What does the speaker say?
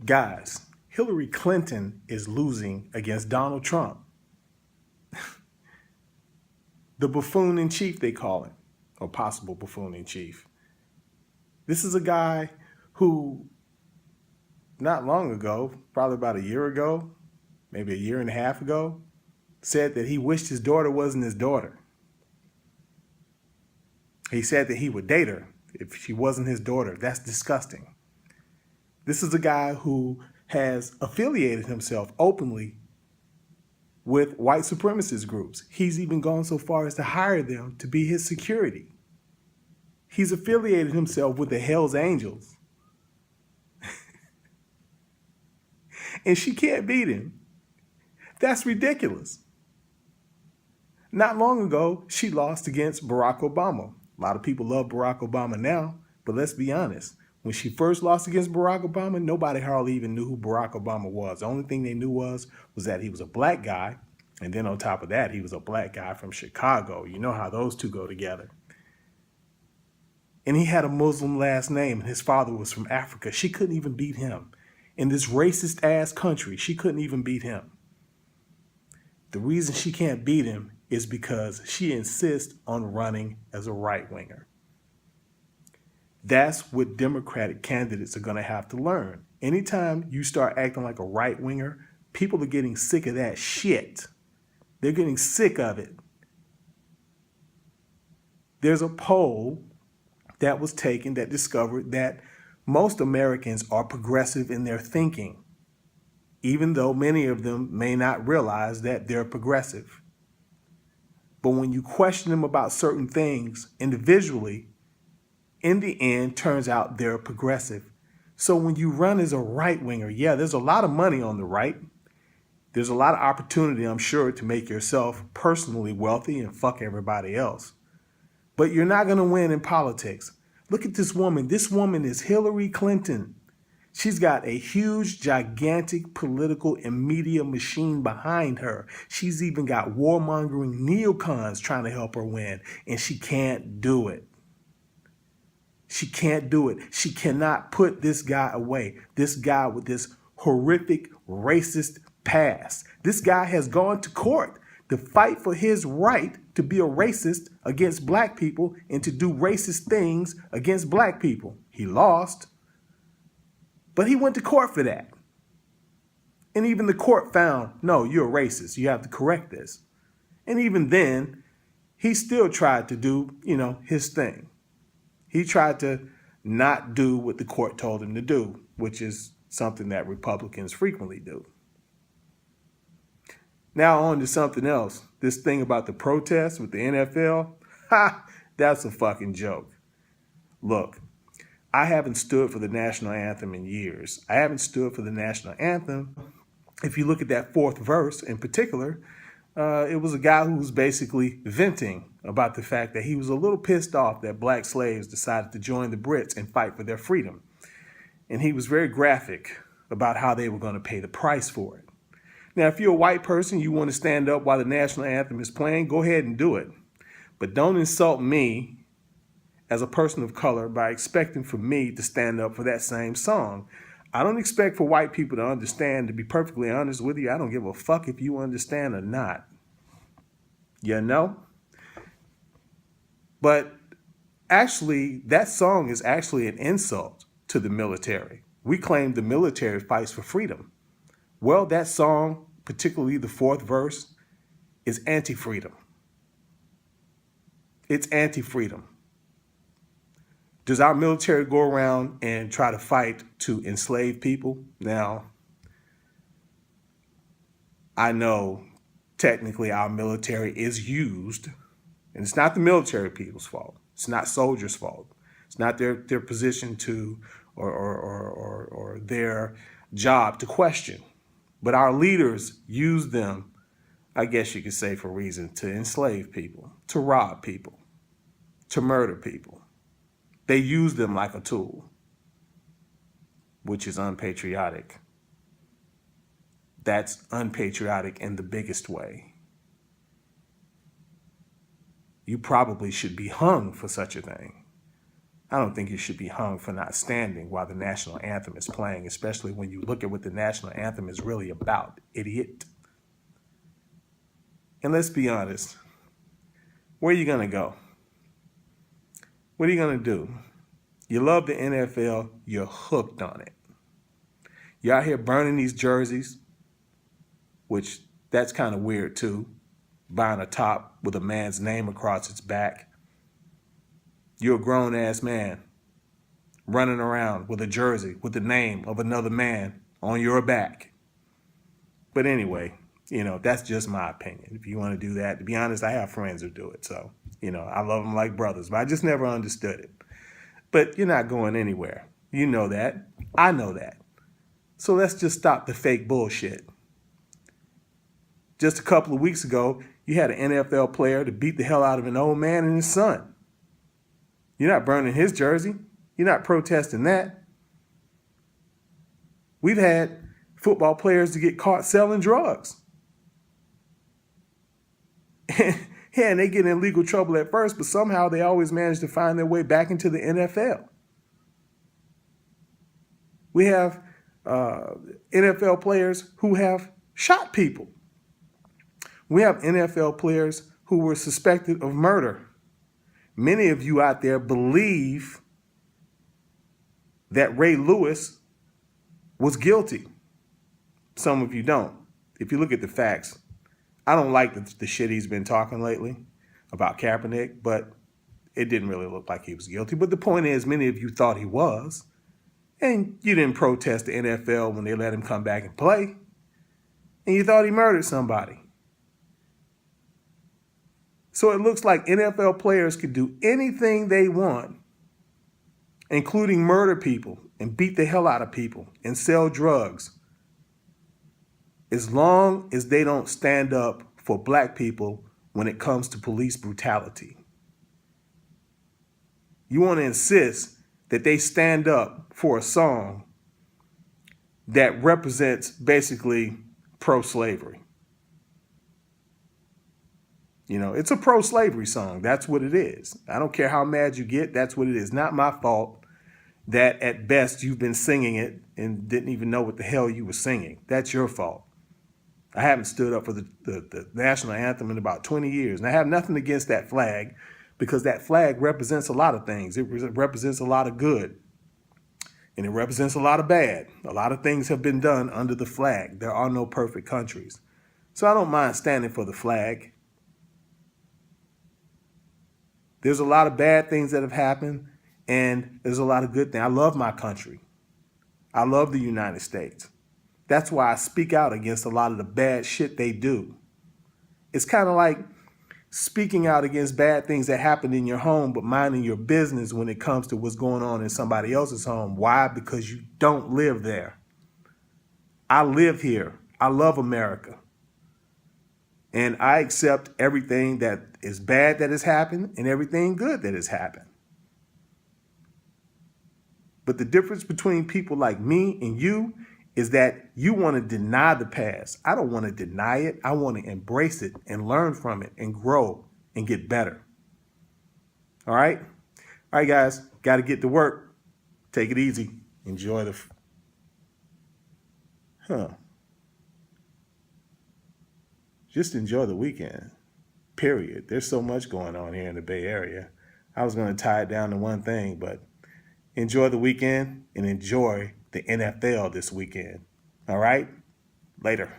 Guys, Hillary Clinton is losing against Donald Trump. The buffoon in chief, they call him, or possible buffoon in chief. This is a guy who, not long ago, probably about a year ago, maybe a year and a half ago, said that he wished his daughter wasn't his daughter. He said that he would date her if she wasn't his daughter. That's disgusting. This is a guy who has affiliated himself openly with white supremacist groups. He's even gone so far as to hire them to be his security. He's affiliated himself with the Hells Angels. And she can't beat him. That's ridiculous. Not long ago, she lost against Barack Obama. A lot of people love Barack Obama now, but let's be honest. When she first lost against Barack Obama, nobody hardly even knew who Barack Obama was. The only thing they knew was that he was a black guy, and then on top of that, he was a black guy from Chicago. You know how those two go together. And he had a Muslim last name, and his father was from Africa. She couldn't even beat him. In this racist-ass country, she couldn't even beat him. The reason she can't beat him is because she insists on running as a right-winger. That's what Democratic candidates are going to have to learn. Anytime you start acting like a right-winger, people are getting sick of that shit. They're getting sick of it. There's a poll that was taken that discovered that most Americans are progressive in their thinking, even though many of them may not realize that they're progressive. But when you question them about certain things individually, in the end, turns out they're progressive. So when you run as a right-winger, yeah, there's a lot of money on the right. There's a lot of opportunity, I'm sure, to make yourself personally wealthy and fuck everybody else. But you're not going to win in politics. Look at this woman. This woman is Hillary Clinton. She's got a huge, gigantic political and media machine behind her. She's even got warmongering neocons trying to help her win, and she can't do it. She can't do it. She cannot put this guy away. This guy with this horrific racist past. This guy has gone to court to fight for his right to be a racist against black people and to do racist things against black people. He lost, but he went to court for that. And even the court found, no, you're a racist. You have to correct this. And even then, he still tried to do, his thing. He tried to not do what the court told him to do, which is something that Republicans frequently do. Now on to something else. This thing about the protests with the NFL, that's a fucking joke. Look, I haven't stood for the national anthem in years. I haven't stood for the national anthem. If you look at that fourth verse in particular, it was a guy who was basically venting about the fact that he was a little pissed off that black slaves decided to join the Brits and fight for their freedom. And he was very graphic about how they were going to pay the price for it. Now, if you're a white person, you want to stand up while the national anthem is playing, go ahead and do it. But don't insult me as a person of color by expecting for me to stand up for that same song. I don't expect for white people to understand. To be perfectly honest with you, I don't give a fuck if you understand or not. You know? But actually, that song is actually an insult to the military. We claim the military fights for freedom. Well, that song, particularly the fourth verse, is anti-freedom. It's anti-freedom. Does our military go around and try to fight to enslave people? Now, I know technically our military is used, and it's not the military people's fault. It's not soldiers' fault. It's not their position to or their job to question. But our leaders use them, I guess you could say, for reason to enslave people, to rob people, to murder people. They use them like a tool, which is unpatriotic. That's unpatriotic in the biggest way. You probably should be hung for such a thing. I don't think you should be hung for not standing while the national anthem is playing, especially when you look at what the national anthem is really about, idiot. And let's be honest, where are you going to go? What are you going to do? You love the NFL, you're hooked on it. You're out here burning these jerseys, which that's kind of weird too, buying a top with a man's name across its back. You're a grown-ass man running around with a jersey with the name of another man on your back. But anyway, that's just my opinion. If you want to do that, to be honest, I have friends who do it. So, I love them like brothers, but I just never understood it. But you're not going anywhere. You know that. I know that. So let's just stop the fake bullshit. Just a couple of weeks ago, you had an NFL player to beat the hell out of an old man and his son. You're not burning his jersey. You're not protesting that. We've had football players to get caught selling drugs. Yeah, and they get in legal trouble at first, but somehow they always manage to find their way back into the NFL. We have NFL players who have shot people. We have NFL players who were suspected of murder. Many of you out there believe that Ray Lewis was guilty. Some of you don't. If you look at the facts, I don't like the shit he's been talking lately about Kaepernick, but it didn't really look like he was guilty. But the point is, many of you thought he was, and you didn't protest the NFL when they let him come back and play, and you thought he murdered somebody. So it looks like NFL players could do anything they want, including murder people and beat the hell out of people and sell drugs, as long as they don't stand up for black people when it comes to police brutality. You want to insist that they stand up for a song that represents basically pro-slavery. It's a pro-slavery song. That's what it is. I don't care how mad you get. That's what it is. Not my fault that at best you've been singing it and didn't even know what the hell you were singing. That's your fault. I haven't stood up for the national anthem in about 20 years. And I have nothing against that flag, because that flag represents a lot of things. It represents a lot of good, and it represents a lot of bad. A lot of things have been done under the flag. There are no perfect countries. So I don't mind standing for the flag. There's a lot of bad things that have happened, and there's a lot of good things. I love my country. I love the United States. That's why I speak out against a lot of the bad shit they do. It's kind of like speaking out against bad things that happen in your home, but minding your business when it comes to what's going on in somebody else's home. Why? Because you don't live there. I live here. I love America. And I accept everything that is bad that has happened and everything good that has happened. But the difference between people like me and you is that you want to deny the past. I don't want to deny it. I want to embrace it and learn from it and grow and get better. All right? All right, guys. Got to get to work. Take it easy. Enjoy Just enjoy the weekend. Period. There's so much going on here in the Bay Area. I was going to tie it down to one thing, but enjoy the weekend and enjoy the NFL this weekend. All right? Later.